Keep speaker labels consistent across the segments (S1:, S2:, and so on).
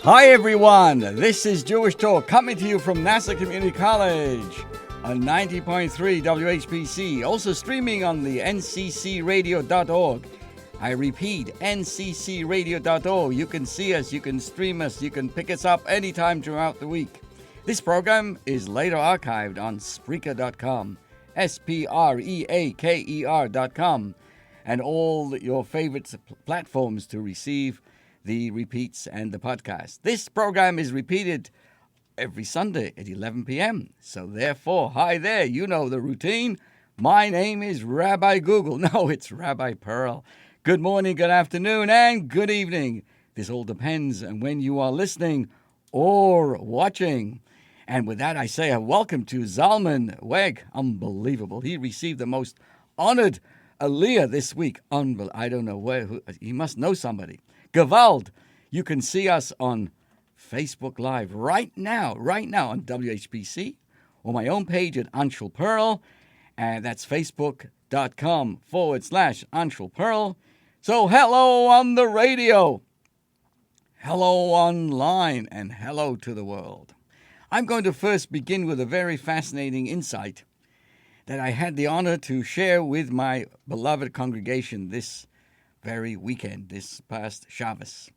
S1: Hi everyone, this is Jewish Talk coming to you from Nassau Community College on 90.3 WHPC, also streaming on the nccradio.org. I repeat, nccradio.org. You can see us, you can stream us, you can pick us up anytime throughout the week. This program is later archived on Spreaker.com, Spreaker.com, and all your favorite platforms to receive the repeats and the podcast. This program is repeated every Sunday at 11 p.m. So therefore, hi there, you know the routine. My name is Rabbi Google. No, it's Rabbi Perl. Good morning, good afternoon, and good evening. This all depends on when you are listening or watching. And with that, I say a welcome to Zalman Weg. Unbelievable. He received the most honored Aliyah this week. I don't know where. He must know somebody. Gewalt. You can see us on Facebook Live right now on WHPC, or my own page at Anshul Perl, and that's facebook.com/Anshul Perl. So hello on the radio, hello online, and hello to the world. I'm going to first begin with a very fascinating insight that I had the honor to share with my beloved congregation this very weekend, this past Shabbos.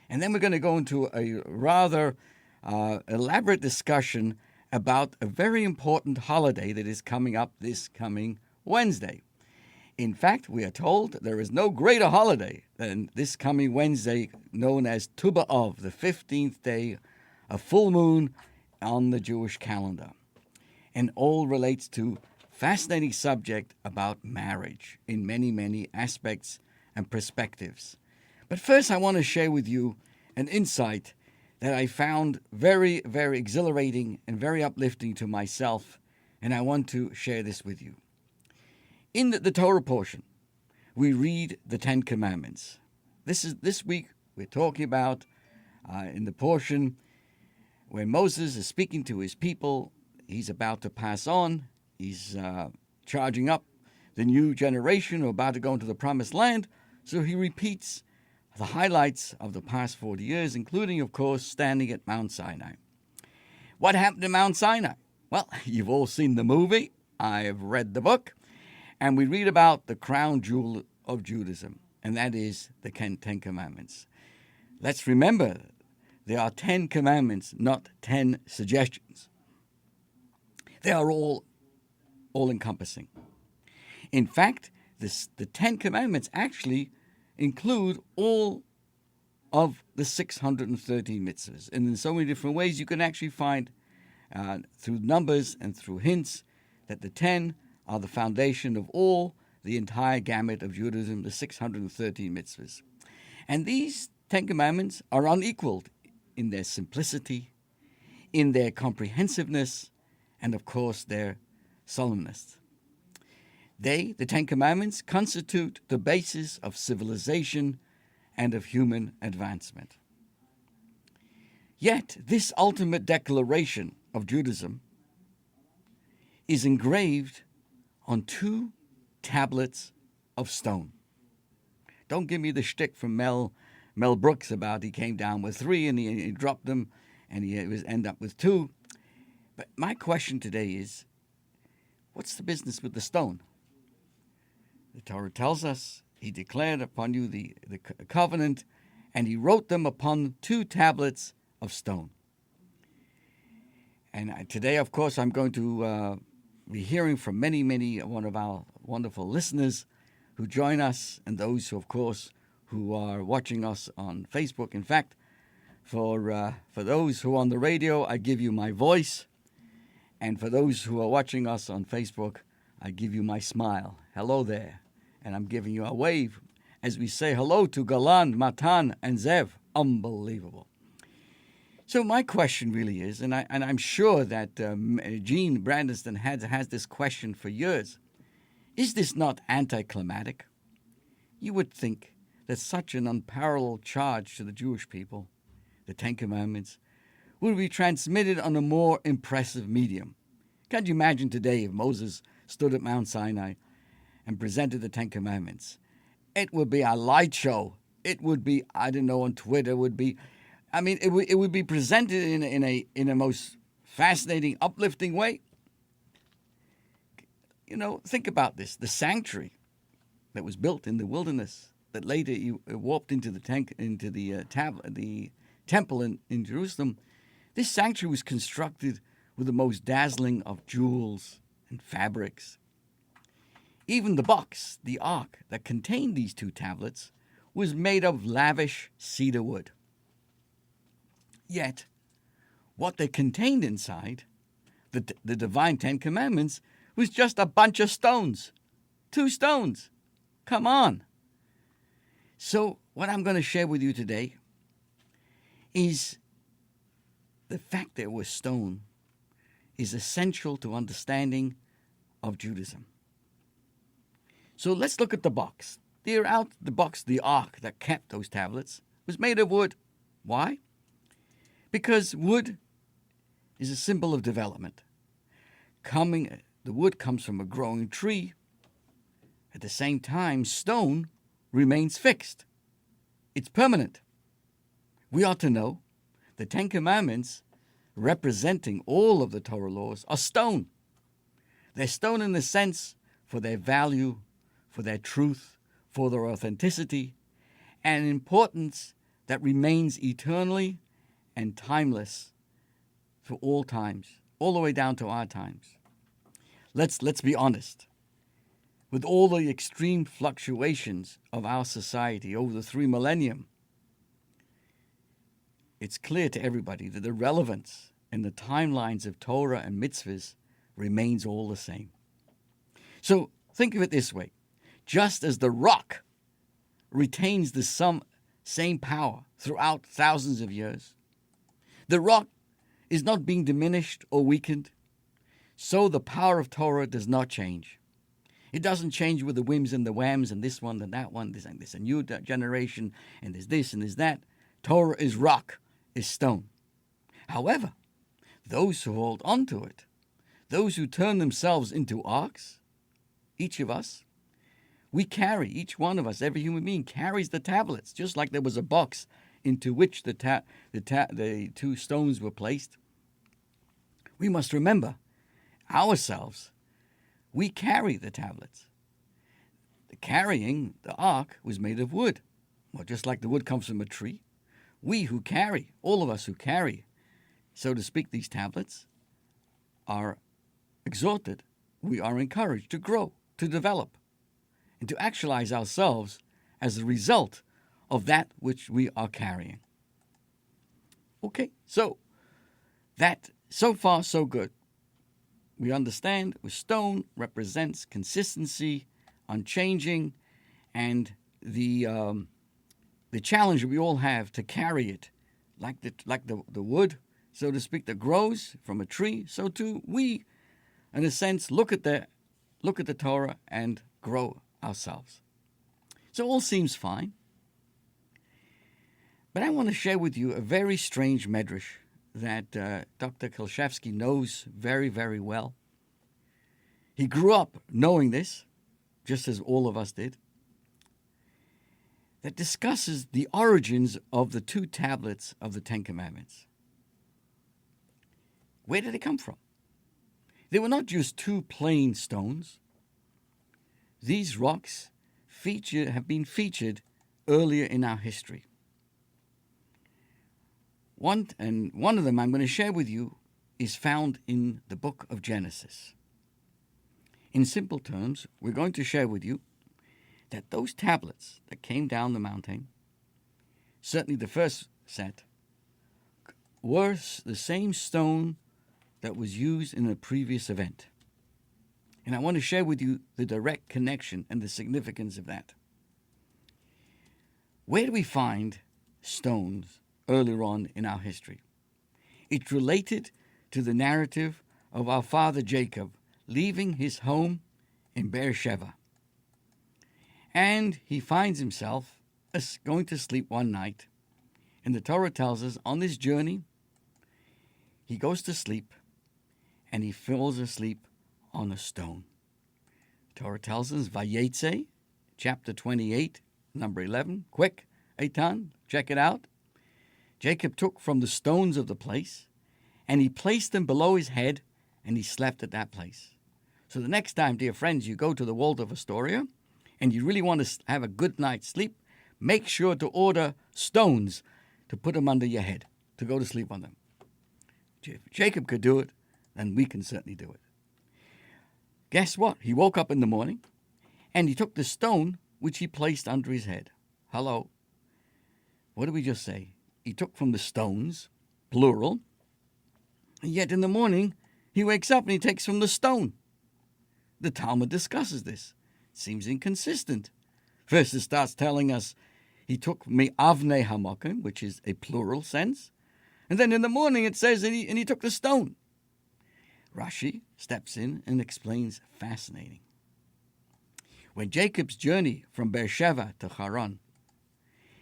S1: And then we're going to go into a rather elaborate discussion about a very important holiday that is coming up this coming Wednesday. In fact, we are told there is no greater holiday than this coming Wednesday, known as Tu B'Av, the 15th day of full moon on the Jewish calendar. And all relates to fascinating subject about marriage in many, many aspects and perspectives. But first, I want to share with you an insight that I found very, very exhilarating and very uplifting to myself, and I want to share this with you. In the Torah portion, we read the Ten Commandments. This week we're talking about in the portion where Moses is speaking to his people. He's about to pass on. He's charging up the new generation who are about to go into the promised land. So he repeats the highlights of the past 40 years, including, of course, standing at Mount Sinai. What happened to Mount Sinai? Well, you've all seen the movie. I have read the book. And we read about the crown jewel of Judaism, and that is the Ten Commandments. Let's remember, there are 10 commandments, not 10 suggestions. They are all encompassing. In fact, the 10 commandments actually include all of the 613 mitzvahs. And in so many different ways, you can actually find through numbers and through hints that the 10 are the foundation of all, the entire gamut of Judaism, the 613 mitzvahs. And these 10 commandments are unequaled in their simplicity, in their comprehensiveness, and of course their solemnness. They, the Ten Commandments, constitute the basis of civilization and of human advancement. Yet, this ultimate declaration of Judaism is engraved on 2 tablets of stone. Don't give me the shtick from Mel Brooks about he came down with 3 and he dropped them and he ended up with 2. But my question today is, what's the business with the stone? The Torah tells us he declared upon you the covenant, and he wrote them upon 2 tablets of stone. And today, of course, I'm going to be hearing from many one of our wonderful listeners who join us, and those who, of course, who are watching us on Facebook. In fact, for those who are on the radio, I give you my voice, and for those who are watching us on Facebook, I give you my smile. Hello there. And I'm giving you a wave as we say hello to Galan, Matan, and Zev. Unbelievable. So my question really is, and I'm sure that Gene Brandiston has this question for years, is this not anticlimactic? You would think that such an unparalleled charge to the Jewish people, the Ten Commandments, would be transmitted on a more impressive medium. Can't you imagine today if Moses stood at Mount Sinai and presented the Ten Commandments? It would be a light show. It would be, I don't know, on Twitter, would be I mean, it would be presented in a most fascinating, uplifting way. Think about this: the sanctuary that was built in the wilderness, that later you warped into the the temple in Jerusalem. This sanctuary was constructed with the most dazzling of jewels and fabrics. Even the box, the ark that contained these two tablets, was made of lavish cedar wood. Yet, what they contained inside, the divine Ten Commandments, was just a bunch of stones. 2 stones. Come on. So, what I'm going to share with you today is the fact that it was stone is essential to understanding of Judaism. So let's look at the box. The ark that kept those tablets was made of wood. Why? Because wood is a symbol of development. The wood comes from a growing tree. At the same time, stone remains fixed. It's permanent. We ought to know the 10 Commandments, representing all of the Torah laws, are stone. They're stone in the sense for their value, for their truth, for their authenticity, and importance that remains eternally and timeless for all times, all the way down to our times. Let's be honest. With all the extreme fluctuations of our society over the 3 millennium, it's clear to everybody that the relevance and the timelines of Torah and mitzvahs remains all the same. So think of it this way. Just as the rock retains the same power throughout thousands of years, the rock is not being diminished or weakened, so the power of Torah does not change. It doesn't change with the whims and the whams and this one and that one, this and this, a new generation, and there's this and there's that. Torah is rock, is stone. However, those who hold on to it, those who turn themselves into arks, each of us, we carry, each one of us, every human being carries the tablets, just like there was a box into which the 2 stones were placed. We must remember ourselves. We carry the tablets. The ark was made of wood. Well, just like the wood comes from a tree, all of us who carry, so to speak, these tablets, are exhorted, we are encouraged to grow, to develop, and to actualize ourselves as a result of that which we are carrying. Okay, so far so good. We understand stone represents consistency, unchanging, and the challenge we all have to carry it, like the wood, so to speak, that grows from a tree. So too we, in a sense, look at the Torah and grow ourselves. So all seems fine. But I want to share with you a very strange medrash that Dr. Kolshevsky knows very, very well. He grew up knowing this, just as all of us did, that discusses the origins of the 2 tablets of the 10 Commandments. Where did they come from? They were not just 2 plain stones. These rocks have been featured earlier in our history. One of them I'm going to share with you is found in the book of Genesis. In simple terms, we're going to share with you that those tablets that came down the mountain, certainly the first set, were the same stone that was used in a previous event. And I want to share with you the direct connection and the significance of that. Where do we find stones earlier on in our history? It's related to the narrative of our father Jacob leaving his home in Beersheba. And he finds himself going to sleep one night. And the Torah tells us on this journey, he goes to sleep and he falls asleep on a stone. The Torah tells us, Vayetze, chapter 28, number 11. Quick, Eitan, check it out. Jacob took from the stones of the place, and he placed them below his head, and he slept at that place. So the next time, dear friends, you go to the Waldorf Astoria, and you really want to have a good night's sleep, make sure to order stones to put them under your head, to go to sleep on them. If Jacob could do it, then we can certainly do it. Guess what? He woke up in the morning, and he took the stone which he placed under his head. Hello. What did we just say? He took from the stones, plural, and yet in the morning he wakes up and he takes from the stone. The Talmud discusses this. It seems inconsistent. First it starts telling us he took me'avnei hamokim, which is a plural sense, and then in the morning it says and he took the stone. Rashi steps in and explains fascinating. When Jacob's journey from Beersheba to Haran,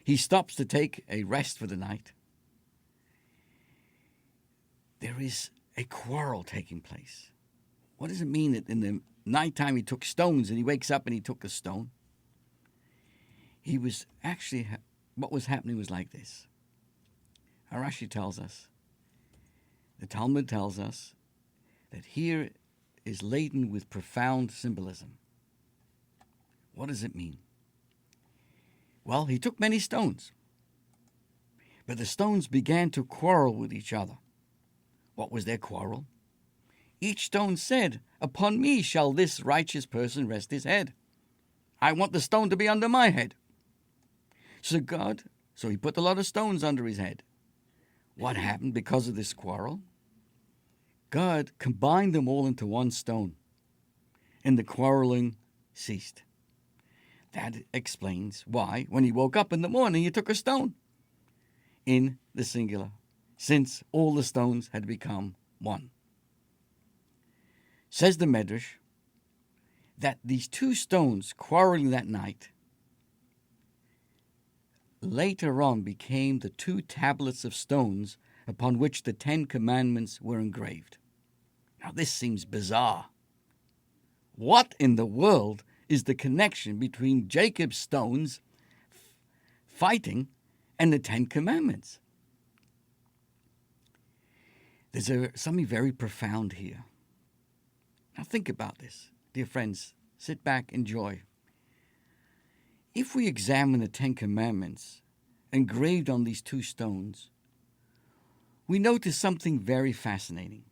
S1: he stops to take a rest for the night. There is a quarrel taking place. What does it mean that in the nighttime he took stones and he wakes up and he took a stone? He was actually, what was happening was like this. Rashi tells us, the Talmud tells us, that here is laden with profound symbolism. What does it mean? Well, he took many stones, but the stones began to quarrel with each other. What was their quarrel? Each stone said, "Upon me shall this righteous person rest his head. I want the stone to be under my head." So he put a lot of stones under his head. What happened because of this quarrel? God combined them all into one stone, and the quarreling ceased. That explains why, when he woke up in the morning, he took a stone in the singular, since all the stones had become one. Says the Medrash that these two stones quarreling that night later on became the two tablets of stones upon which the 10 Commandments were engraved. Now this seems bizarre. What in the world is the connection between Jacob's stones fighting and the 10 Commandments? There's something very profound here. Now think about this. Dear friends, sit back, enjoy. If we examine the 10 Commandments engraved on these two stones, we notice something very fascinating.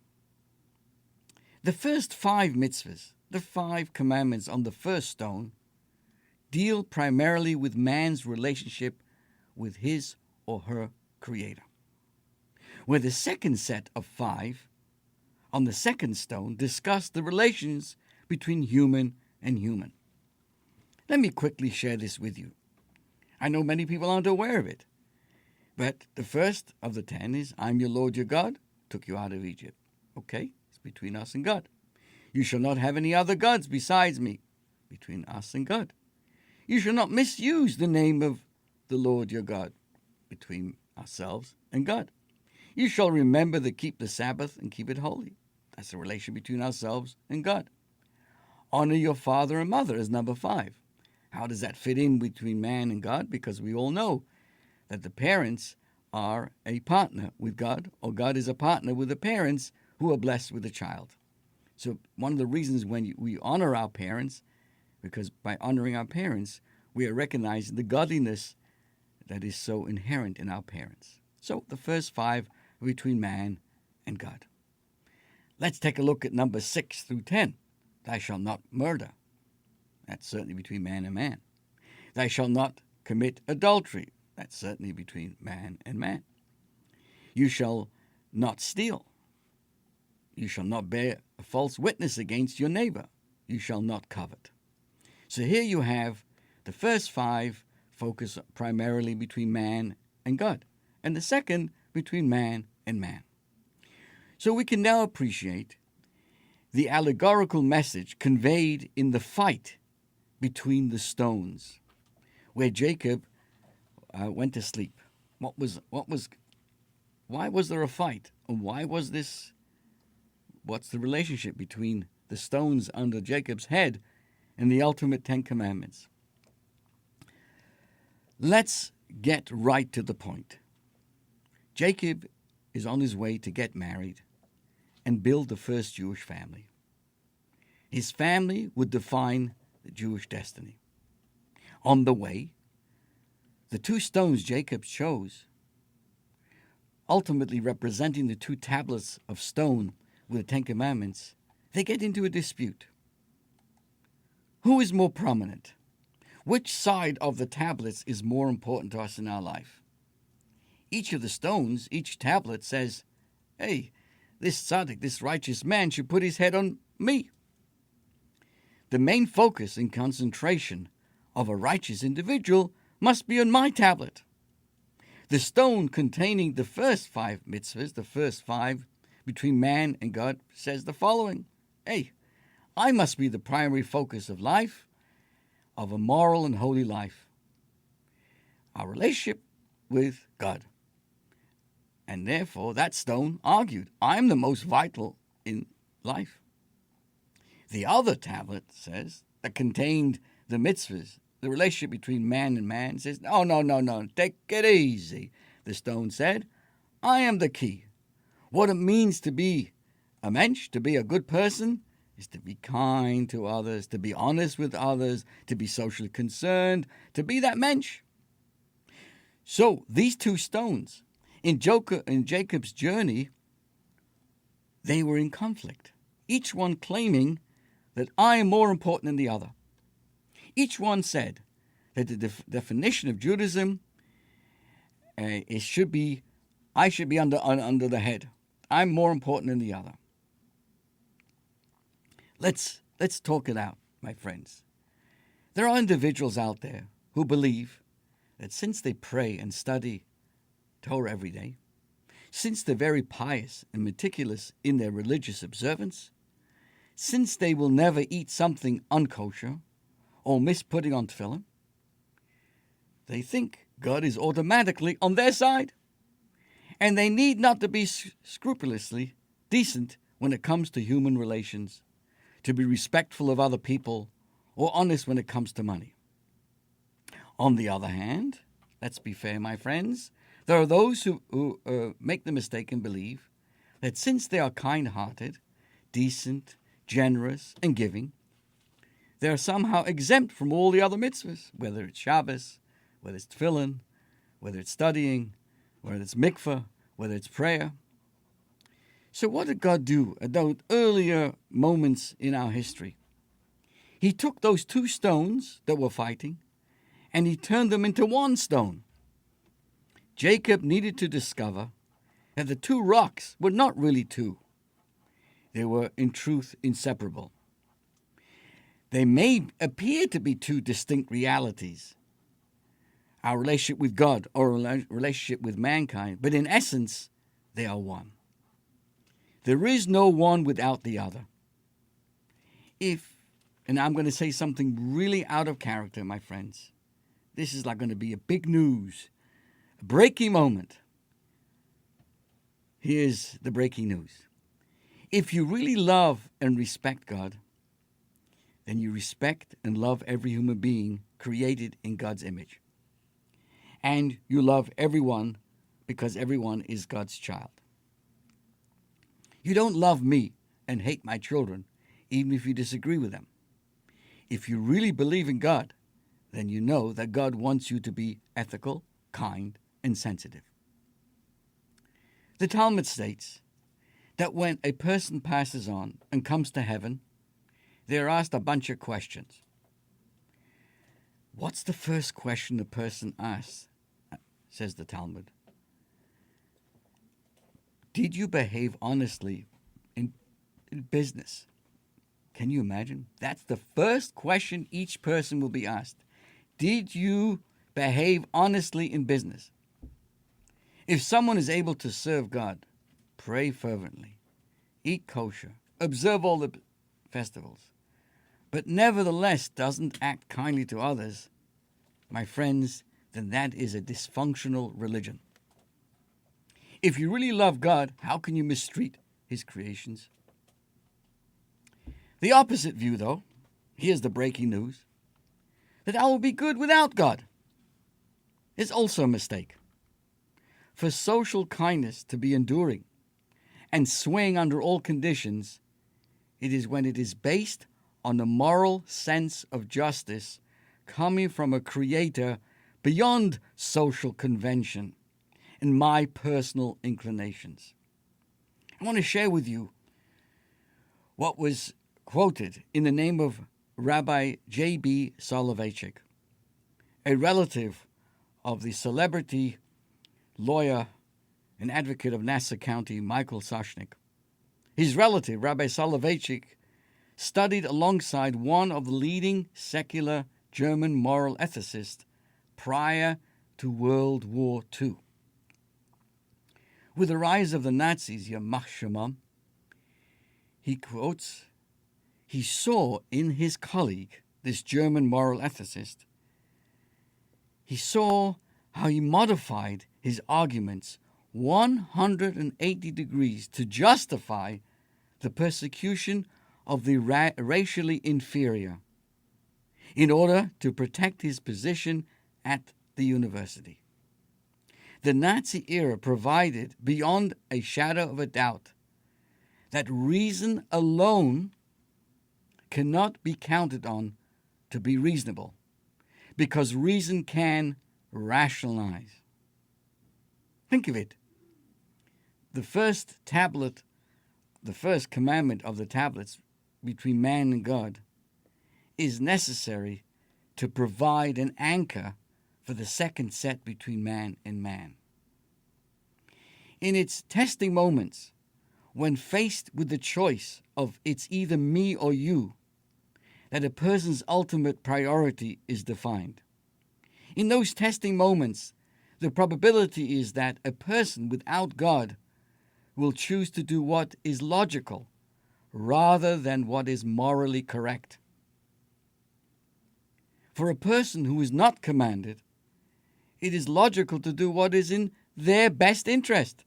S1: The first 5 mitzvahs, the 5 commandments on the first stone, deal primarily with man's relationship with his or her Creator. Where the second set of 5 on the second stone discuss the relations between human and human. Let me quickly share this with you. I know many people aren't aware of it, but the first of the 10 is, "I'm your Lord your God, took you out of Egypt." Okay, it's between us and God. "You shall not have any other gods besides me," between us and God. "You shall not misuse the name of the Lord your God," between ourselves and God. "You shall remember to keep the Sabbath and keep it holy." That's the relation between ourselves and God. "Honor your father and mother" is number 5. How does that fit in between man and God? Because we all know that the parents are a partner with God, or God is a partner with the parents who are blessed with a child. So one of the reasons when we honor our parents, because by honoring our parents, we are recognizing the godliness that is so inherent in our parents. So the first 5 are between man and God. Let's take a look at number 6 through 10. "Thou shalt not murder." That's certainly between man and man. "Thou shalt not commit adultery." That's certainly between man and man. "You shall not steal." "You shall not bear a false witness against your neighbor." "You shall not covet." So here you have the first 5 focus primarily between man and God, and the second between man and man. So we can now appreciate the allegorical message conveyed in the fight between the stones, where Jacob went to sleep. Why was there a fight? And why was this? What's the relationship between the stones under Jacob's head and the ultimate 10 Commandments? Let's get right to the point. Jacob is on his way to get married and build the first Jewish family. His family would define the Jewish destiny. On the way, the two stones Jacob chose, ultimately representing the two tablets of stone with the Ten Commandments, they get into a dispute. Who is more prominent? Which side of the tablets is more important to us in our life? Each of the stones, each tablet says, hey, this tzaddik, this righteous man should put his head on me. The main focus and concentration of a righteous individual must be on my tablet. The stone containing the first 5 mitzvahs, the first 5 between man and God, says the following. Hey, I must be the primary focus of life, of a moral and holy life. Our relationship with God. And therefore, that stone argued, I'm the most vital in life. The other tablet says, that contained the mitzvahs, the relationship between man and man, says, no, take it easy. The stone said, I am the key. What it means to be a mensch, to be a good person, is to be kind to others, to be honest with others, to be socially concerned, to be that mensch. So these two stones, in Jacob's journey, they were in conflict, each one claiming that I am more important than the other. Each one said that the definition of Judaism I should be under the head. I'm more important than the other. Let's talk it out, my friends. There are individuals out there who believe that since they pray and study Torah every day, since they're very pious and meticulous in their religious observance, since they will never eat something unkosher or miss putting on tefillin, they think God is automatically on their side, and they need not to be scrupulously decent when it comes to human relations, to be respectful of other people, or honest when it comes to money. On the other hand, let's be fair, my friends, there are those who make the mistake and believe that since they are kind-hearted, decent, generous, and giving, they are somehow exempt from all the other mitzvahs, whether it's Shabbos, whether it's tefillin, whether it's studying, whether it's mikveh, whether it's prayer. So what did God do at those earlier moments in our history? He took those two stones that were fighting, and he turned them into one stone. Jacob needed to discover that the two rocks were not really two. They were, in truth, inseparable. They may appear to be two distinct realities, our relationship with God or a relationship with mankind, but in essence, they are one. There is no one without the other. And I'm going to say something really out of character, my friends. This is like going to be a big news, a breaking moment. Here's the breaking news. If you really love and respect God, then you respect and love every human being created in God's image. And you love everyone because everyone is God's child. You don't love me and hate my children, even if you disagree with them. If you really believe in God, then you know that God wants you to be ethical, kind, and sensitive. The Talmud states that when a person passes on and comes to heaven, they are asked a bunch of questions. What's the first question the person asks? Says the Talmud. Did you behave honestly in business? Can you imagine? That's the first question each person will be asked. Did you behave honestly in business? If someone is able to serve God, pray fervently, eat kosher, observe all the festivals, but nevertheless doesn't act kindly to others, my friends, then that is a dysfunctional religion. If you really love God, how can you mistreat His creations? The opposite view, though, here's the breaking news, that I will be good without God, is also a mistake. for social kindness to be enduring and swing under all conditions, it is when it is based on a moral sense of justice coming from a creator beyond social convention and my personal inclinations. I want to share with you what was quoted in the name of Rabbi J.B. Soloveitchik, a relative of the celebrity lawyer and advocate of Nassau County, Michael Soshnick. His relative, Rabbi Soloveitchik, studied alongside one of the leading secular German moral ethicists prior to World War II. With the rise of the Nazis, Yamach Shemam, he quotes, he saw in his colleague, this German moral ethicist, he saw how he modified his arguments 180 degrees to justify the persecution of the racially inferior in order to protect his position at the university. The Nazi era provided, beyond a shadow of a doubt, that reason alone cannot be counted on to be reasonable, because reason can rationalize. Think of it. The first tablet, the first commandment of the tablets between man and God is necessary to provide an anchor for the second set between man and man. In its testing moments, when faced with the choice of it's either me or you, that a person's ultimate priority is defined. In those testing moments, the probability is that a person without God will choose to do what is logical rather than what is morally correct. For a person who is not commanded, it is logical to do what is in their best interest,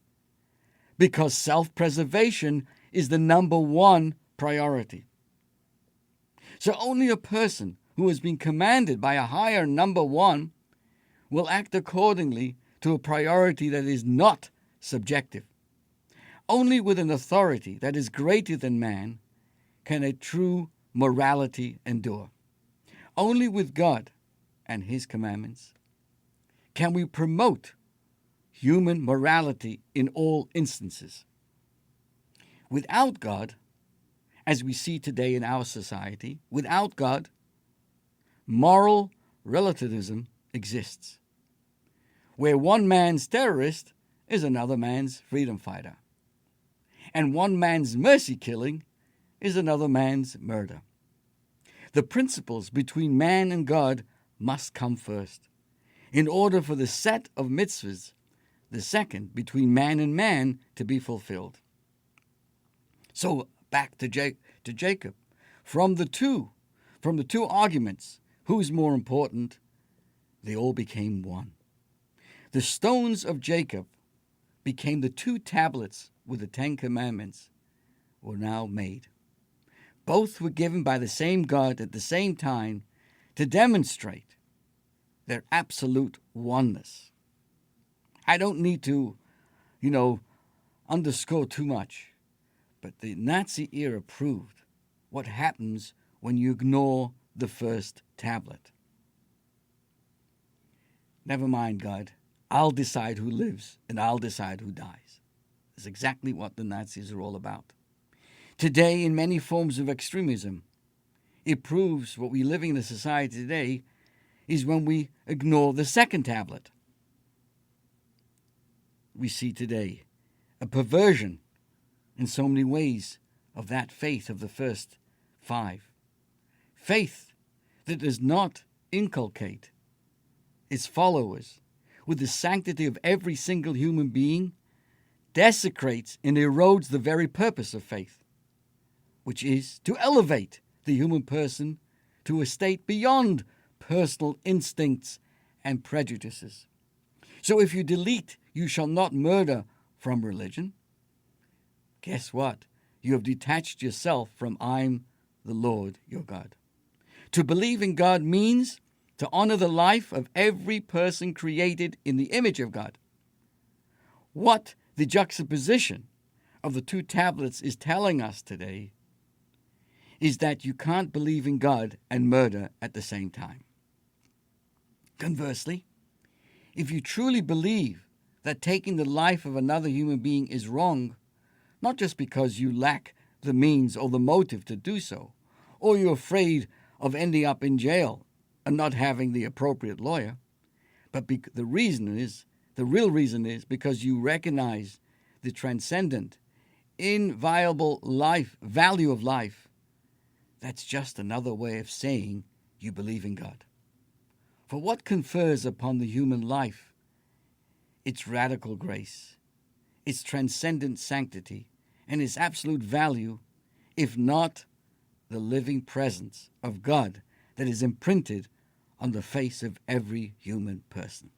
S1: because self-preservation is the number one priority. So only a person who has been commanded by a higher number one will act accordingly to a priority that is not subjective. Only with an authority that is greater than man can a true morality endure. Only with God and His commandments can we promote human morality in all instances. Without God, as we see today in our society, without God, moral relativism exists, where one man's terrorist is another man's freedom fighter, and one man's mercy killing is another man's murder. The principles between man and God must come first, in order for the set of mitzvahs, the second between man and man, to be fulfilled. So back to Jacob. From the two arguments, who's more important? They all became one. The stones of Jacob became the two tablets with the 10 Commandments were now made. Both were given by the same God at the same time to demonstrate their absolute oneness. I don't need to, underscore too much, but the Nazi era proved what happens when you ignore the first tablet. Never mind, God. I'll decide who lives and I'll decide who dies. That's exactly what the Nazis are all about. Today, in many forms of extremism, it proves what we living in a society today is when we ignore the second tablet. We see today a perversion in so many ways of that faith of the first 5. Faith that does not inculcate its followers with the sanctity of every single human being desecrates and erodes the very purpose of faith, which is to elevate the human person to a state beyond personal instincts and prejudices. So if you delete "you shall not murder" from religion, guess what? You have detached yourself from "I'm the Lord your God." To believe in God means to honor the life of every person created in the image of God. what the juxtaposition of the two tablets is telling us today is that you can't believe in God and murder at the same time. Conversely, if you truly believe that taking the life of another human being is wrong, not just because you lack the means or the motive to do so, or you're afraid of ending up in jail and not having the appropriate lawyer, but the real reason is because you recognize the transcendent, inviolable value of life, that's just another way of saying you believe in God. For what confers upon the human life? Its radical grace, its transcendent sanctity, and its absolute value, if not the living presence of God that is imprinted on the face of every human person.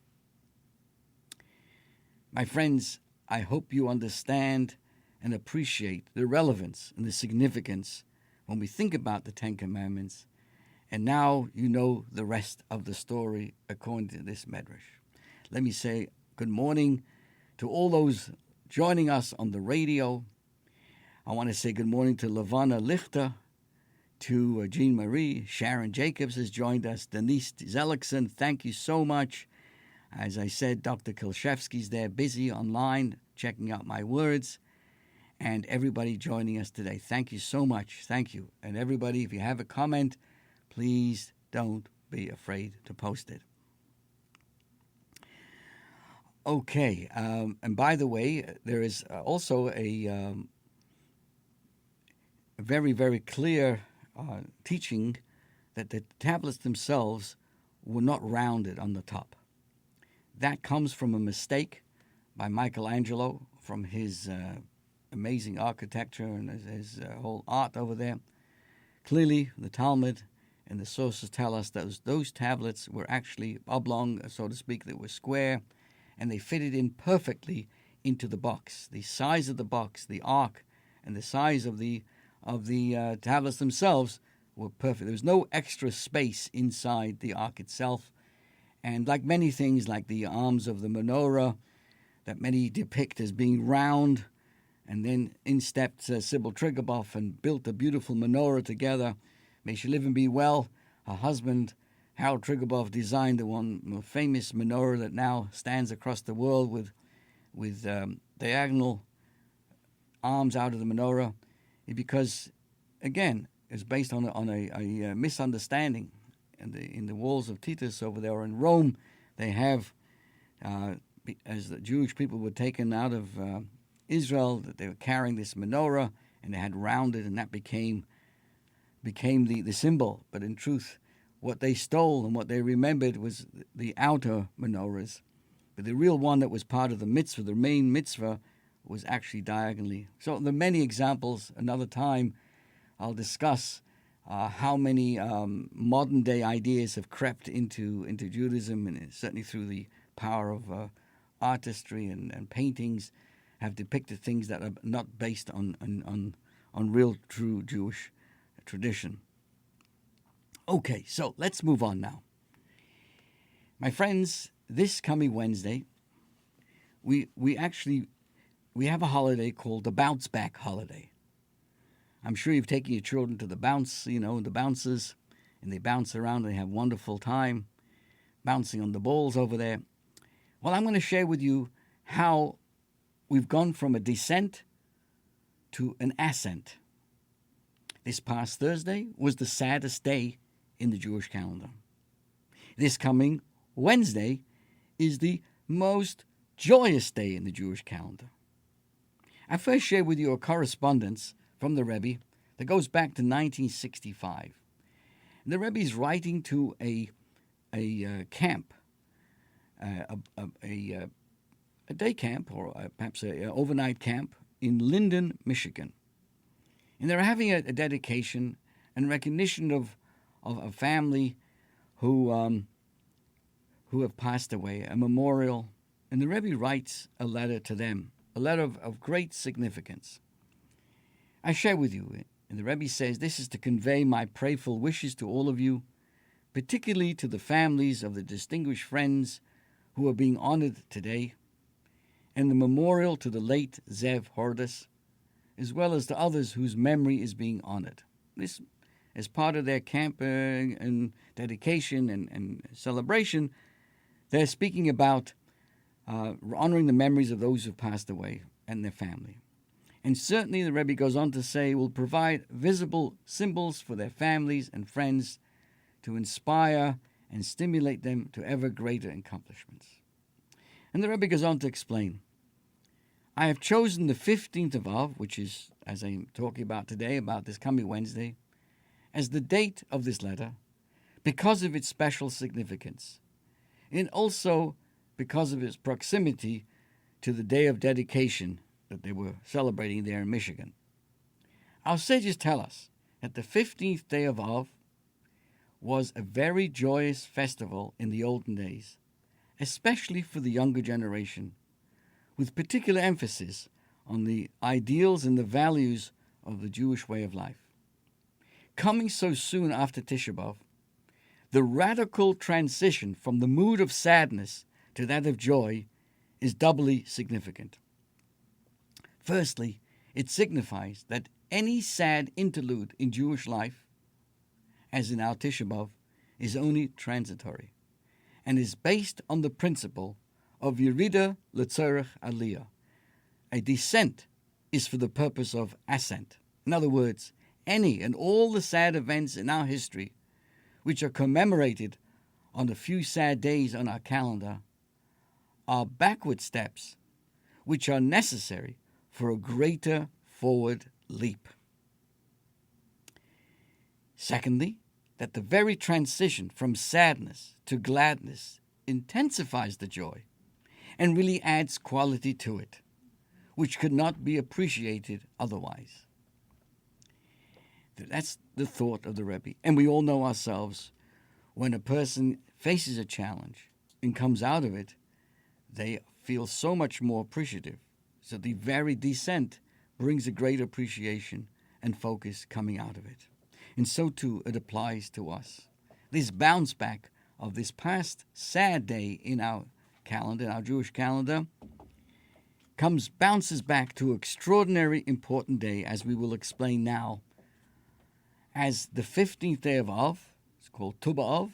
S1: My friends, I hope you understand and appreciate the relevance and the significance when we think about the Ten Commandments, and now you know the rest of the story according to this medrash. Let me say good morning to all those joining us on the radio. I want to say good morning to Lavana Lichter, to Jean Marie. Sharon Jacobs has joined us. Denise Zellickson, thank you so much. As I said, Dr. Kilshevsky's there, busy online, checking out my words. And everybody joining us today, thank you so much. Thank you. And everybody, if you have a comment, please don't be afraid to post it. Okay, and by the way, there is also a very, very clear teaching that the tablets themselves were not rounded on the top. That comes from a mistake by Michelangelo from his amazing architecture and his whole art over there. Clearly, the Talmud and the sources tell us that those tablets were actually oblong, so to speak, that were square, and they fitted in perfectly into the box. The size of the box, the ark, and the size of the tablets themselves were perfect. There was no extra space inside the ark itself. And like many things, like the arms of the menorah, that many depict as being round, and then in stepped Sybil Triguboff and built a beautiful menorah together. May she live and be well. Her husband, Harold Triguboff, designed the one famous menorah that now stands across the world with diagonal arms out of the menorah, because, again, it's based on a misunderstanding. In the walls of Titus over there, or in Rome, they have, as the Jewish people were taken out of Israel, that they were carrying this menorah, and they had rounded, and that became the symbol. But in truth, what they stole and what they remembered was the outer menorahs. But the real one that was part of the mitzvah, the main mitzvah, was actually diagonally. So there are many examples. Another time I'll discuss how many modern-day ideas have crept into Judaism, and certainly through the power of artistry and paintings, have depicted things that are not based on real, true Jewish tradition. Okay, so let's move on now. My friends, this coming Wednesday, we have a holiday called the Bounce Back Holiday. I'm sure you've taken your children to the bounce, the bounces, and they bounce around and they have a wonderful time bouncing on the balls over there. Well, I'm going to share with you how we've gone from a descent to an ascent. This past Thursday was the saddest day in the Jewish calendar. This coming Wednesday is the most joyous day in the Jewish calendar. I first share with you a correspondence from the Rebbe that goes back to 1965. And the Rebbe is writing to a camp, a day camp, or perhaps an overnight camp in Linden, Michigan. And they're having a dedication and recognition of a family who have passed away, a memorial. And the Rebbe writes a letter to them, a letter of great significance. I share with you, and the Rebbe says, this is to convey my prayerful wishes to all of you, particularly to the families of the distinguished friends who are being honored today, and the memorial to the late Zev Hordas, as well as to others whose memory is being honored. This, as part of their camp and dedication and celebration, they're speaking about honoring the memories of those who passed away and their family. And certainly, the Rebbe goes on to say, will provide visible symbols for their families and friends to inspire and stimulate them to ever greater accomplishments. And the Rebbe goes on to explain, I have chosen the 15th of Av, which is, as I'm talking about today, about this coming Wednesday, as the date of this letter because of its special significance, and also because of its proximity to the day of dedication that they were celebrating there in Michigan. Our sages tell us that the 15th day of Av was a very joyous festival in the olden days, especially for the younger generation, with particular emphasis on the ideals and the values of the Jewish way of life. Coming so soon after Tisha B'Av, the radical transition from the mood of sadness to that of joy is doubly significant. Firstly, it signifies that any sad interlude in Jewish life, as in our Tisha B'Av, is only transitory and is based on the principle of Yerida L'Tzorech Aliyah. A descent is for the purpose of ascent. In other words, any and all the sad events in our history, which are commemorated on a few sad days on our calendar, are backward steps which are necessary for a greater forward leap. Secondly, that the very transition from sadness to gladness intensifies the joy and really adds quality to it, which could not be appreciated otherwise. That's the thought of the Rebbe. And we all know ourselves, when a person faces a challenge and comes out of it, they feel so much more appreciative. So the very descent brings a great appreciation and focus coming out of it. And so too it applies to us. This bounce back of this past sad day in our calendar, in our Jewish calendar, bounces back to an extraordinary important day, as we will explain now, as the 15th day of Av, it's called Tu B'Av,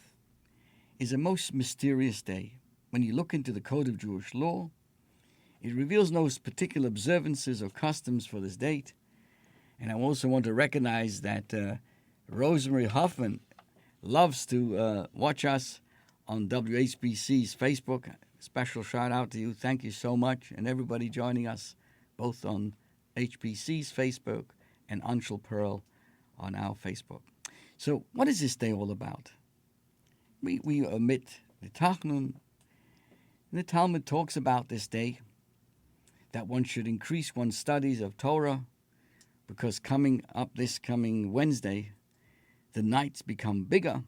S1: is a most mysterious day. When you look into the code of Jewish law, it reveals no particular observances or customs for this date. And I also want to recognize that Rosemary Hoffman loves to watch us on WHPC's Facebook. Special shout out to you. Thank you so much. And everybody joining us both on HPC's Facebook and Anshul Perl on our Facebook. So what is this day all about? We omit the Tachnun. The Talmud talks about this day, that one should increase one's studies of Torah, because coming up this coming Wednesday, the nights become bigger.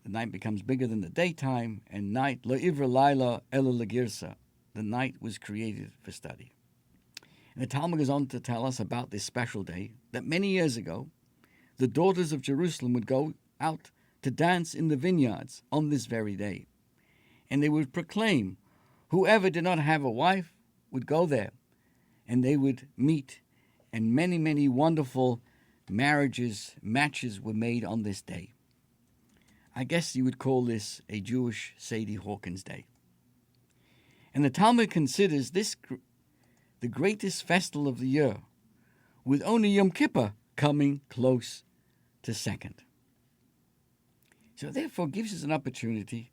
S1: The night becomes bigger than the daytime, and night, lo ivra laila ela legirsa, the night was created for study. And the Talmud goes on to tell us about this special day, that many years ago, the daughters of Jerusalem would go out to dance in the vineyards on this very day. And they would proclaim, whoever did not have a wife would go there, and they would meet, and many, many wonderful matches were made on this day. I guess you would call this a Jewish Sadie Hawkins Day. And the Talmud considers this the greatest festival of the year, with only Yom Kippur coming close to second. So therefore gives us an opportunity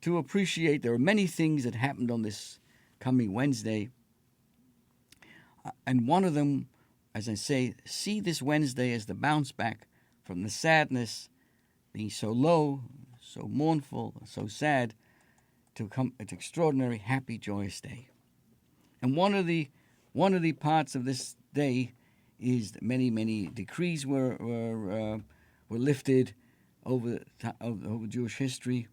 S1: to appreciate there are many things that happened on this coming Wednesday. And one of them, as I say, see this Wednesday as the bounce back from the sadness, being so low, so mournful, so sad, to come an extraordinary, happy, joyous day. And one of the parts of this day is that many decrees were lifted over Jewish history,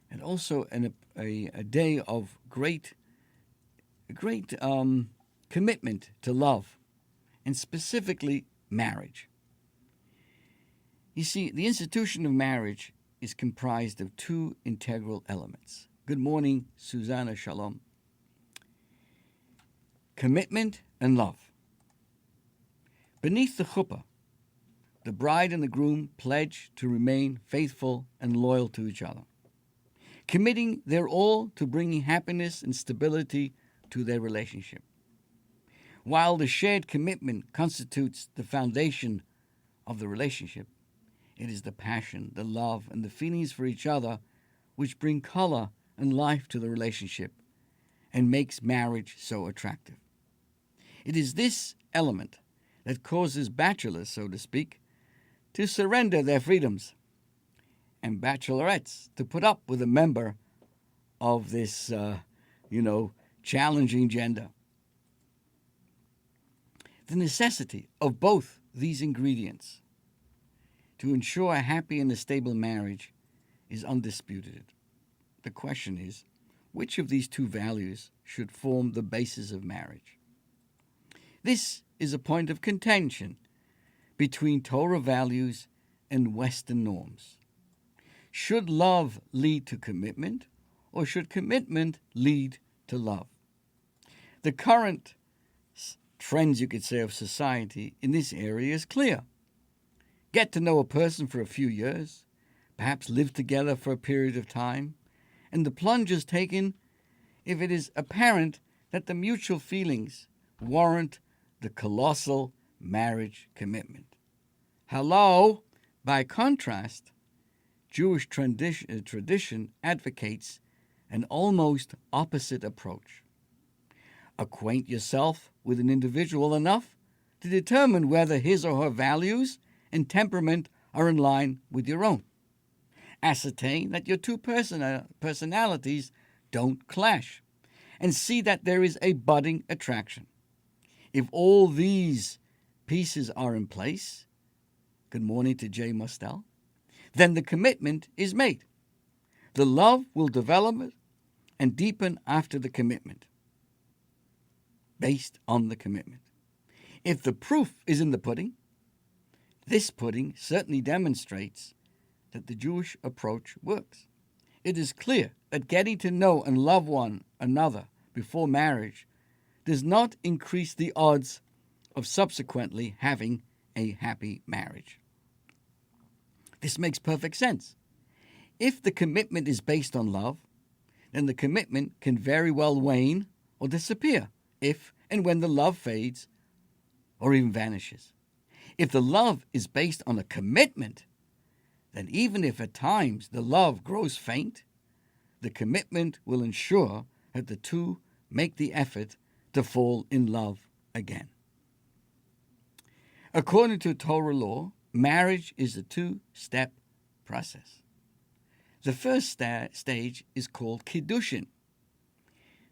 S1: and also a day of great commitment to love, and specifically marriage. You see, the institution of marriage is comprised of two integral elements. Good morning, Susanna Shalom. commitment and love. Beneath the chuppah, the bride and the groom pledge to remain faithful and loyal to each other, committing their all to bringing happiness and stability to their relationship. While the shared commitment constitutes the foundation of the relationship, it is the passion, the love, and the feelings for each other which bring color and life to the relationship and makes marriage so attractive. It is this element that causes bachelors, so to speak, to surrender their freedoms and bachelorettes to put up with a member of this, challenging gender. The necessity of both these ingredients to ensure a happy and a stable marriage is undisputed. The question is, which of these two values should form the basis of marriage? This is a point of contention between Torah values and Western norms. Should love lead to commitment, or should commitment lead to love? The current trends, you could say, of society in this area is clear. Get to know a person for a few years, perhaps live together for a period of time, and the plunge is taken if it is apparent that the mutual feelings warrant the colossal marriage commitment. Hello, by contrast, Jewish tradition advocates an almost opposite approach. Acquaint yourself with an individual enough to determine whether his or her values and temperament are in line with your own. Ascertain that your two personalities don't clash, and see that there is a budding attraction. If all these pieces are in place, good morning to Jay Mostel, then the commitment is made. The love will develop and deepen after the commitment, based on the commitment. If the proof is in the pudding, this pudding certainly demonstrates that the Jewish approach works. It is clear that getting to know and love one another before marriage does not increase the odds of subsequently having a happy marriage. This makes perfect sense. If the commitment is based on love, then the commitment can very well wane or disappear if and when the love fades or even vanishes. If the love is based on a commitment, then even if at times the love grows faint, the commitment will ensure that the two make the effort to fall in love again. According to Torah law, marriage is a two-step process. The first stage is called Kiddushin.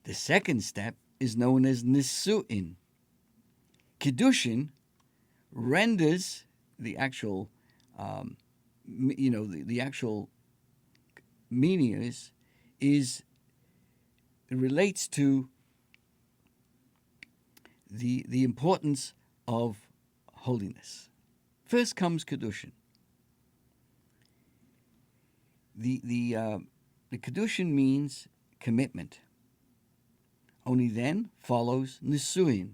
S1: The second step is known as Nisu'in. Kiddushin renders the actual, the actual meaning is it relates to the importance of holiness. First comes Kiddushin. The Kiddushin means commitment. Only then follows Nisuin,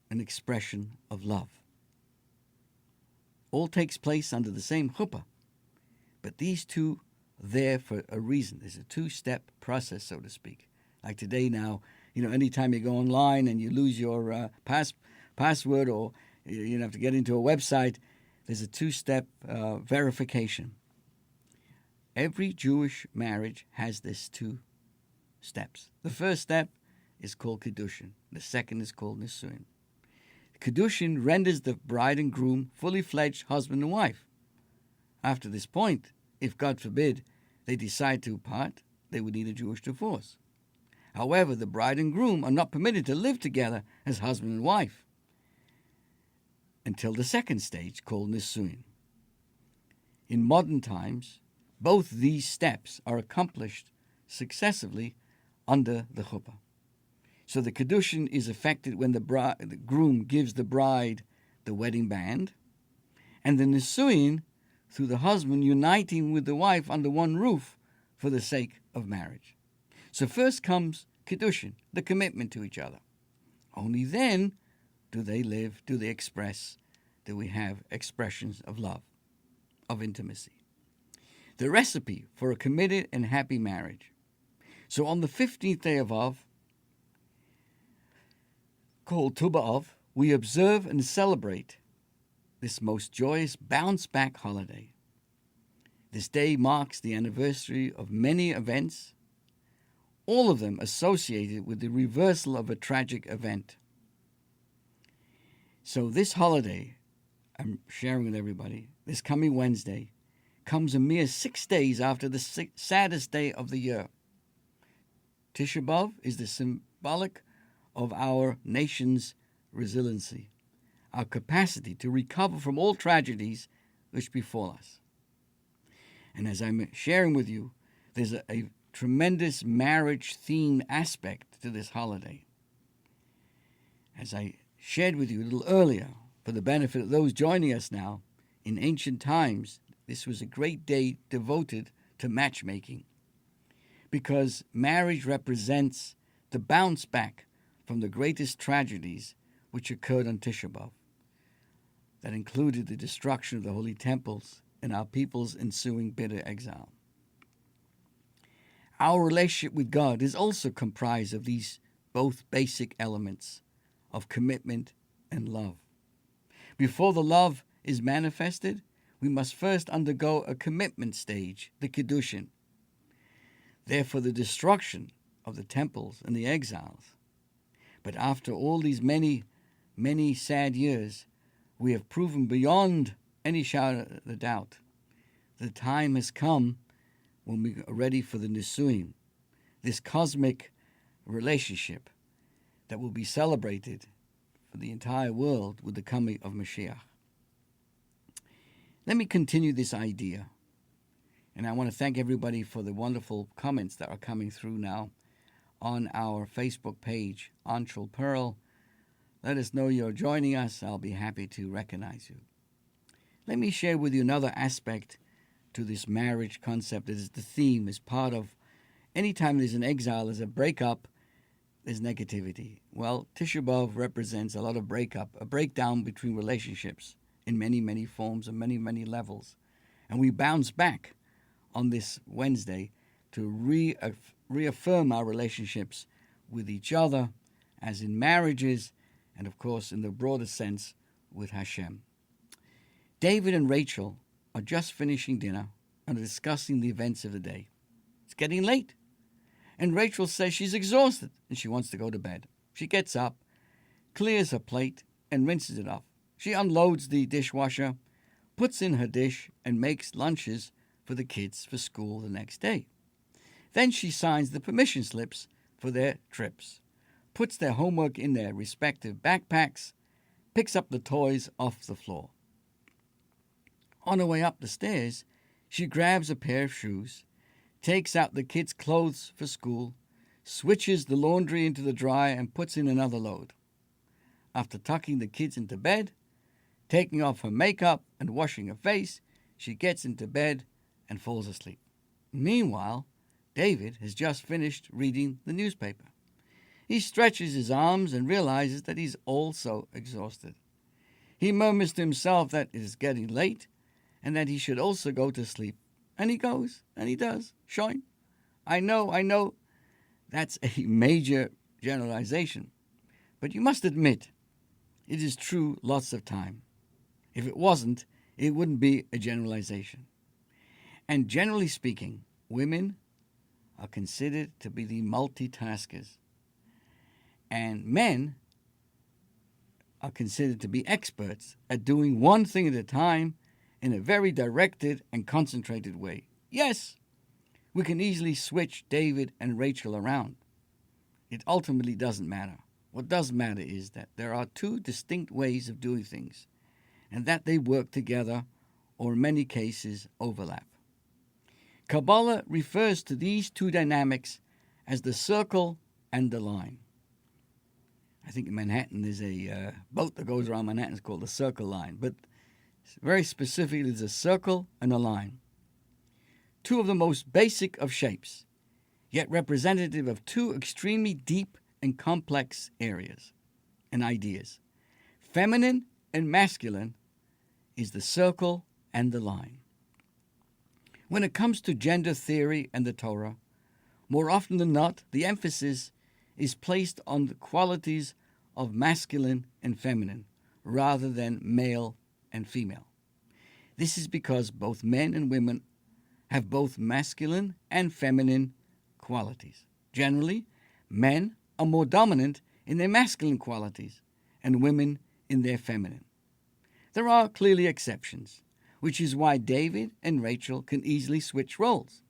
S1: an expression of love. All takes place under the same chuppah, but these two are there for a reason. There's a two-step process, so to speak. Like today now, anytime you go online and you lose your password or you have to get into a website, there's a two-step verification. Every Jewish marriage has this two steps. The first step is called Kiddushin. The second is called Nisuin. Kiddushin renders the bride and groom fully fledged husband and wife. After this point, if God forbid they decide to part, they would need a Jewish divorce. However, the bride and groom are not permitted to live together as husband and wife until the second stage, called Nisuin. In modern times, both these steps are accomplished successively under the chuppah. So the Kiddushin is effected when the groom gives the bride the wedding band, and the Nisuin through the husband uniting with the wife under one roof for the sake of marriage. So first comes Kiddushin, the commitment to each other. Only then do they express, do we have expressions of love, of intimacy. The recipe for a committed and happy marriage. So on the 15th day of Av, called Tu B'Av, we observe and celebrate this most joyous bounce-back holiday. This day marks the anniversary of many events, all of them associated with the reversal of a tragic event. So this holiday, I'm sharing with everybody, this coming Wednesday, comes a mere 6 days after the saddest day of the year. Tisha B'Av is the symbolic of our nation's resiliency, our capacity to recover from all tragedies which befall us. And as I'm sharing with you, there's a tremendous marriage-themed aspect to this holiday. As I shared with you a little earlier, for the benefit of those joining us now, in ancient times, this was a great day devoted to matchmaking, because marriage represents the bounce back from the greatest tragedies which occurred on Tisha B'Av, that included the destruction of the holy temples and our people's ensuing bitter exile. Our relationship with God is also comprised of these both basic elements of commitment and love. Before the love is manifested, we must first undergo a commitment stage, the Kiddushin. Therefore, the destruction of the temples and the exiles. But after all these many, many sad years, we have proven beyond any shadow of a doubt the time has come when we are ready for the Nisuim, this cosmic relationship that will be celebrated for the entire world with the coming of Mashiach. Let me continue this idea. And I want to thank everybody for the wonderful comments that are coming through now on our Facebook page, Rabbi Perl. Let us know you're joining us. I'll be happy to recognize you. Let me share with you another aspect to this marriage concept that is the theme, is part of any time there's an exile, there's a breakup, there's negativity. Well, Tisha B'Av represents a lot of breakup, a breakdown between relationships in many, many forms and many, many levels. And we bounce back on this Wednesday to reaffirm our relationships with each other, as in marriages, and of course in the broader sense with Hashem. David and Rachel are just finishing dinner and are discussing the events of the day. It's getting late, and Rachel says she's exhausted and she wants to go to bed. She gets up, clears her plate, and rinses it off. She unloads the dishwasher, puts in her dish, and makes lunches for the kids for school the next day. Then she signs the permission slips for their trips, puts their homework in their respective backpacks, picks up the toys off the floor. On her way up the stairs, she grabs a pair of shoes, takes out the kids' clothes for school, switches the laundry into the dryer, and puts in another load. After tucking the kids into bed, taking off her makeup and washing her face, she gets into bed and falls asleep. Meanwhile, David has just finished reading the newspaper. He stretches his arms and realizes that he's also exhausted. He murmurs to himself that it is getting late and that he should also go to sleep. And he goes, and he does. Shoin. I know, that's a major generalization. But you must admit, it is true lots of time. If it wasn't, it wouldn't be a generalization. And generally speaking, women are considered to be the multitaskers. And men are considered to be experts at doing one thing at a time in a very directed and concentrated way. Yes, we can easily switch David and Rachel around. It ultimately doesn't matter. What does matter is that there are two distinct ways of doing things, and that they work together, or in many cases overlap. Kabbalah refers to these two dynamics as the circle and the line. I think in Manhattan there's a boat that goes around Manhattan. It's called the Circle Line. But very specifically, there's a circle and a line. Two of the most basic of shapes, yet representative of two extremely deep and complex areas. and ideas. Feminine and masculine is the circle and the line. When it comes to gender theory and the Torah, more often than not, the emphasis is placed on the qualities of masculine and feminine rather than male and female. This is because both men and women have both masculine and feminine qualities. Generally, men are more dominant in their masculine qualities and women in their feminine. There are clearly exceptions, which is why David and Rachel can easily switch roles.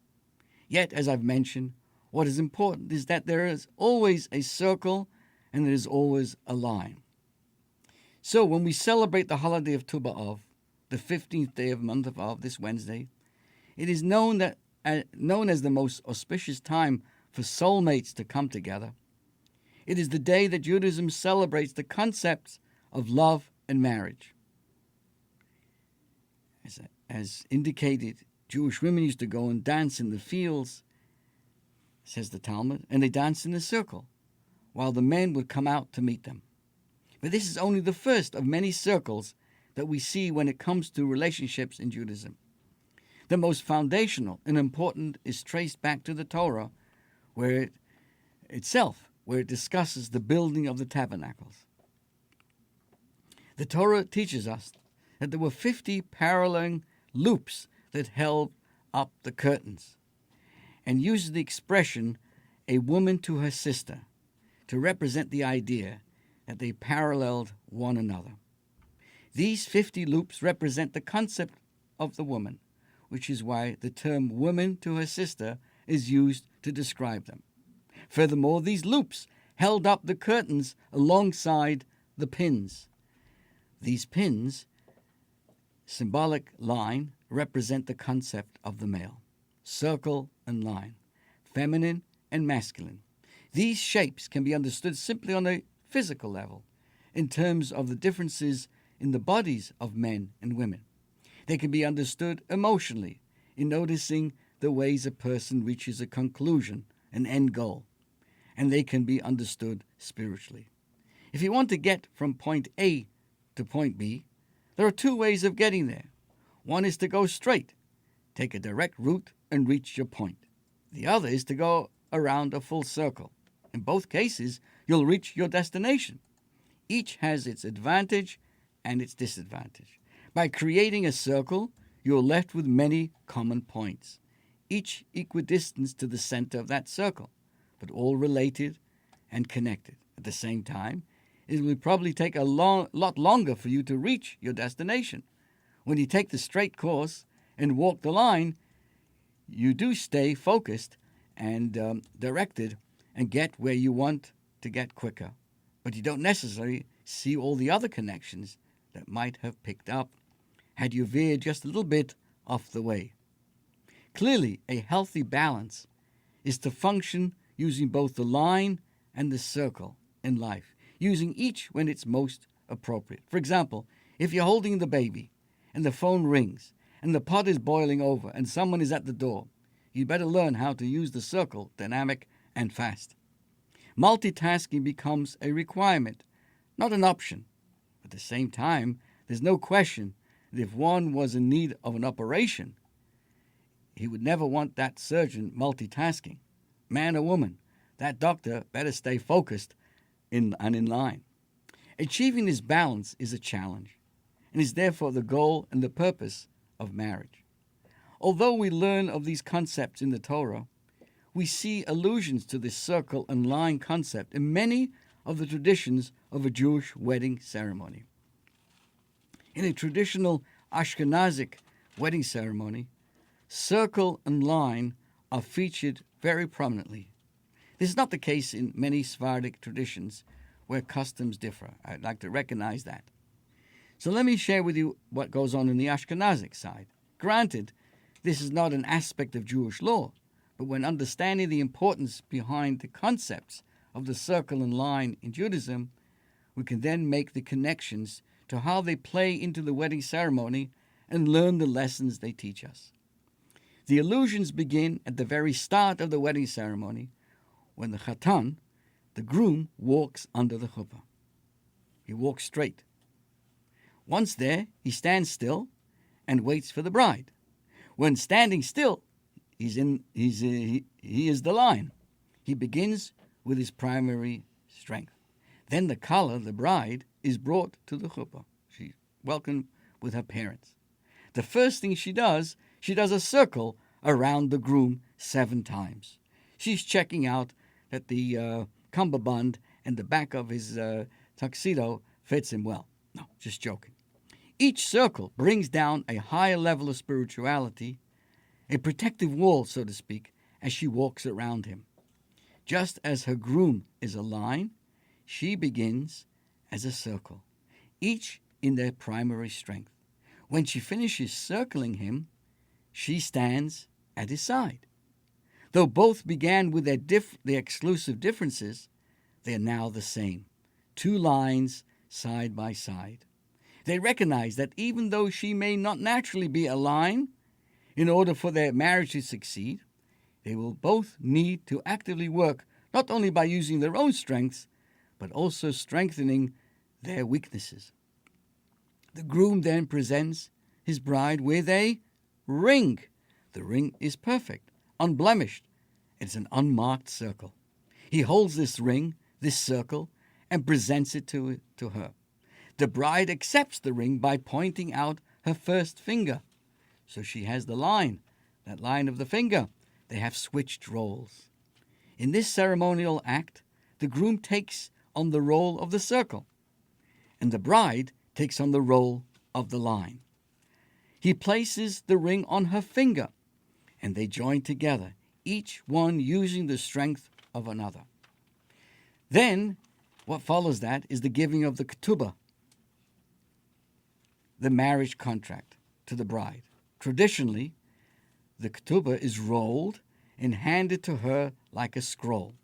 S1: Yet, as I've mentioned, what is important is that there is always a circle and there is always a line. So when we celebrate the holiday of Tu B'Av, the 15th day of the month of Av, this Wednesday, it is known as the most auspicious time for soulmates to come together. It is the day that Judaism celebrates the concepts of love and marriage. As indicated, Jewish women used to go and dance in the fields, says the Talmud, and they danced in a circle, while the men would come out to meet them. But this is only the first of many circles that we see when it comes to relationships in Judaism. The most foundational and important is traced back to the Torah, where it discusses the building of the tabernacles. The Torah teaches us that there were 50 paralleling loops that held up the curtains, and uses the expression a woman to her sister to represent the idea that they paralleled one another. These 50 loops represent the concept of the woman, which is why the term woman to her sister is used to describe them. Furthermore, these loops held up the curtains alongside the pins. These pins, symbolic line, represent the concept of the male. Circle and line, feminine and masculine. These shapes can be understood simply on a physical level, in terms of the differences in the bodies of men and women. They can be understood emotionally, in noticing the ways a person reaches a conclusion, an end goal. And they can be understood spiritually. If you want to get from point A to point B, there are two ways of getting there. One is to go straight, take a direct route and reach your point. The other is to go around a full circle. In both cases, you'll reach your destination. Each has its advantage and its disadvantage. By creating a circle, you're left with many common points, each equidistant to the center of that circle, but all related and connected. At the same time, it will probably take a lot longer for you to reach your destination. When you take the straight course and walk the line, you do stay focused and directed and get where you want to get quicker. But you don't necessarily see all the other connections that might have picked up had you veered just a little bit off the way. Clearly, a healthy balance is to function using both the line and the circle in life, using each when it's most appropriate. For example, if you're holding the baby and the phone rings and the pot is boiling over and someone is at the door, you better learn how to use the circle, dynamic and fast. Multitasking becomes a requirement, not an option. At the same time, there's no question that if one was in need of an operation, he would never want that surgeon multitasking. Man or woman, that doctor better stay focused and in line. Achieving this balance is a challenge and is therefore the goal and the purpose of marriage. Although we learn of these concepts in the Torah, we see allusions to this circle and line concept in many of the traditions of a Jewish wedding ceremony. In a traditional Ashkenazic wedding ceremony, circle and line are featured very prominently. This is not the case in many Sephardic traditions where customs differ. I'd like to recognize that. So let me share with you what goes on in the Ashkenazic side. Granted, this is not an aspect of Jewish law, but when understanding the importance behind the concepts of the circle and line in Judaism, we can then make the connections to how they play into the wedding ceremony and learn the lessons they teach us. The allusions begin at the very start of the wedding ceremony when the Chatan, the groom, walks under the chuppah. He walks straight. Once there, he stands still and waits for the bride. When standing still, he is the line. He begins with his primary strength. Then the kala, the bride, is brought to the chuppah. She's welcomed with her parents. The first thing she does a circle around the groom 7 times. She's checking out that the cummerbund and the back of his tuxedo fits him well. No, just joking. Each circle brings down a higher level of spirituality, a protective wall, so to speak, as she walks around him. Just as her groom is a line, she begins as a circle, each in their primary strength. When she finishes circling him, she stands at his side. Though both began with their exclusive differences, they are now the same, 2 lines side by side. They recognize that even though she may not naturally be a line, in order for their marriage to succeed, they will both need to actively work not only by using their own strengths, but also strengthening their weaknesses. The groom then presents his bride with a ring. The ring is perfect, unblemished. It's an unmarked circle. He holds this ring, this circle, and presents it to her. The bride accepts the ring by pointing out her first finger. So she has the line, that line of the finger. They have switched roles. In this ceremonial act, the groom takes on the role of the circle, and the bride takes on the role of the line. He places the ring on her finger, and they join together, each one using the strength of another. Then, what follows that is the giving of the ketubah, the marriage contract, to the bride. Traditionally, the ketubah is rolled and handed to her like a scroll.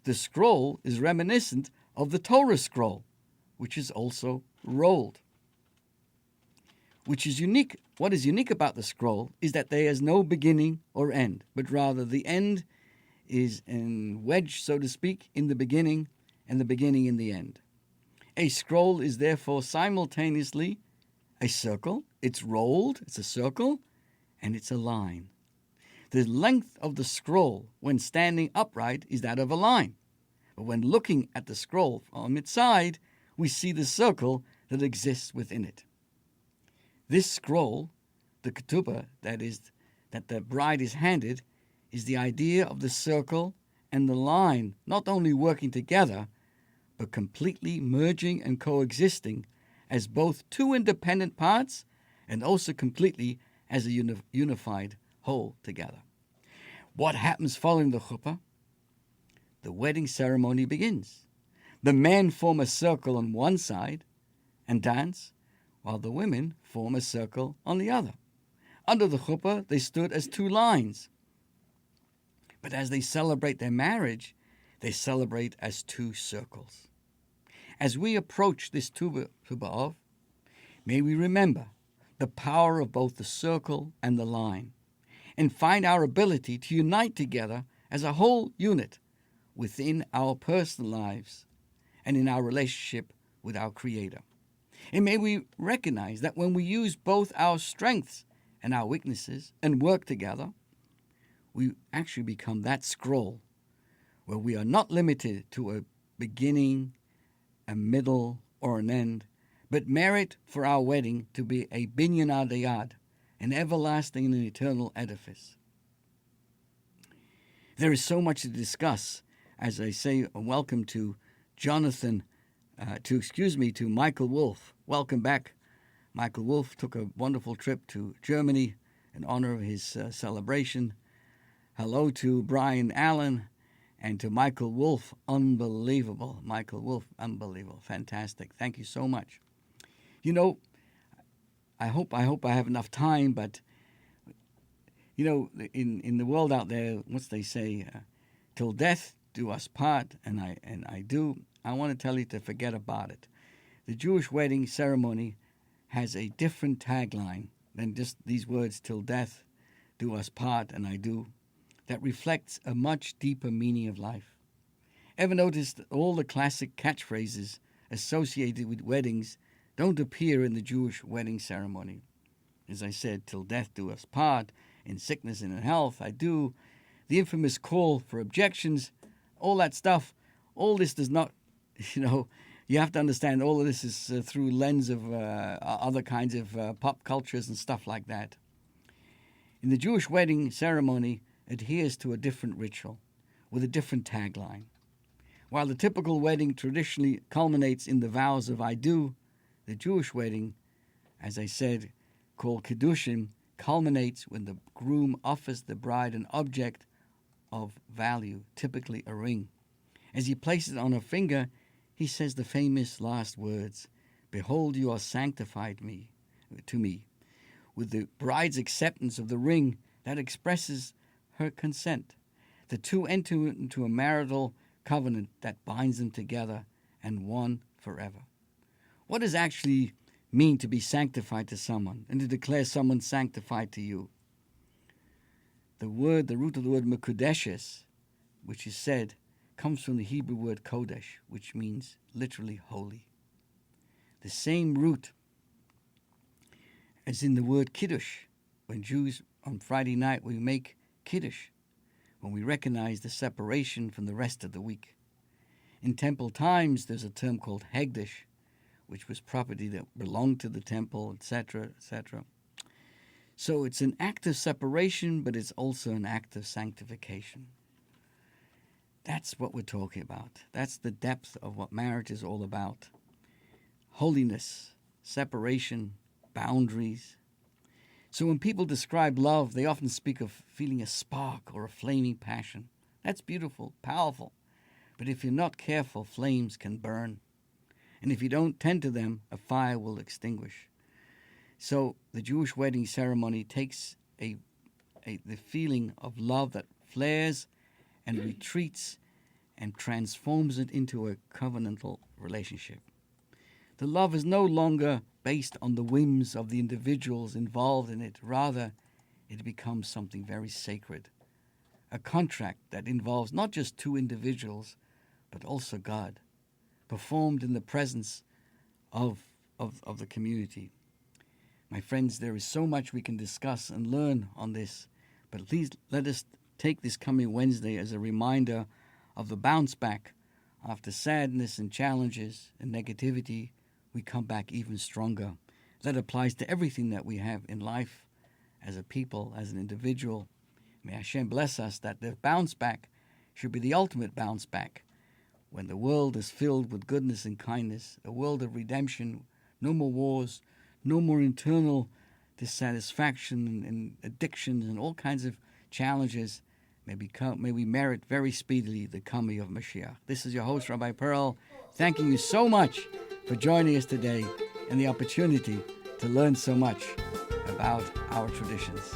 S1: The scroll is reminiscent of the Torah scroll, which is also rolled. What is unique about the scroll is that there is no beginning or end, but rather the end is wedged, so to speak, in the beginning and the beginning in the end. A scroll is therefore simultaneously a circle, it's rolled, it's a circle, and it's a line. The length of the scroll when standing upright is that of a line. But when looking at the scroll from its side, we see the circle that exists within it. This scroll, the ketubah, that the bride is handed, is the idea of the circle and the line not only working together, but completely merging and coexisting as both 2 independent parts and also completely as a unified whole together. What happens following the chuppah? The wedding ceremony begins. The men form a circle on one side and dance, while the women form a circle on the other. Under the chuppah, they stood as 2 lines. But as they celebrate their marriage, they celebrate as 2 circles. As we approach this Tu B'Av, may we remember the power of both the circle and the line, and find our ability to unite together as a whole unit within our personal lives and in our relationship with our Creator. And may we recognize that when we use both our strengths and our weaknesses and work together, we actually become that scroll where we are not limited to a beginning, a middle, or an end, but merit for our wedding to be a binyan adayad, an everlasting and eternal edifice. There is so much to discuss. As I say, welcome to to Michael Wolf. Welcome back. Michael Wolf took a wonderful trip to Germany in honor of his celebration. Hello to Brian Allen and to Michael Wolf. Unbelievable. Michael Wolf, unbelievable. Fantastic. Thank you so much. You know, I hope I have enough time, but you know, in the world out there, what's they say, till death do us part, and I do. I want to tell you to forget about it. The Jewish wedding ceremony has a different tagline than just these words, till death do us part, and I do, that reflects a much deeper meaning of life. Ever noticed all the classic catchphrases associated with weddings don't appear in the Jewish wedding ceremony. As I said, till death do us part, in sickness and in health I do. The infamous call for objections, all that stuff, all this does not, you have to understand all of this is through lens of other kinds of pop cultures and stuff like that. In the Jewish wedding ceremony adheres to a different ritual with a different tagline. While the typical wedding traditionally culminates in the vows of I do, the Jewish wedding, as I said, called Kiddushin, culminates when the groom offers the bride an object of value, typically a ring. As he places it on her finger, he says the famous last words, "Behold, you are sanctified to me." With the bride's acceptance of the ring, that expresses her consent. The two enter into a marital covenant that binds them together and one forever. What does actually mean to be sanctified to someone and to declare someone sanctified to you? The root of the word mekudeshes, which is said, comes from the Hebrew word kodesh, which means literally holy. The same root as in the word kiddush. When Jews on Friday night we make kiddush, when we recognize the separation from the rest of the week. In temple times there's a term called hegdish, which was property that belonged to the temple, etc., etc. So it's an act of separation, but it's also an act of sanctification. That's what we're talking about. That's the depth of what marriage is all about. Holiness, separation, boundaries. So when people describe love, they often speak of feeling a spark or a flaming passion. That's beautiful, powerful. But if you're not careful, flames can burn. And if you don't tend to them, a fire will extinguish. So the Jewish wedding ceremony takes the feeling of love that flares and retreats and transforms it into a covenantal relationship. The love is no longer based on the whims of the individuals involved in it. Rather, it becomes something very sacred, a contract that involves not just two individuals, but also God, performed in the presence of the community. My friends, there is so much we can discuss and learn on this, but please let us take this coming Wednesday as a reminder of the bounce back. After sadness and challenges and negativity, we come back even stronger. That applies to everything that we have in life, as a people, as an individual. May Hashem bless us that the bounce back should be the ultimate bounce back. When the world is filled with goodness and kindness, a world of redemption, no more wars, no more internal dissatisfaction and addictions and all kinds of challenges, may we merit very speedily the coming of Mashiach. This is your host, Rabbi Perl, thanking you so much for joining us today and the opportunity to learn so much about our traditions.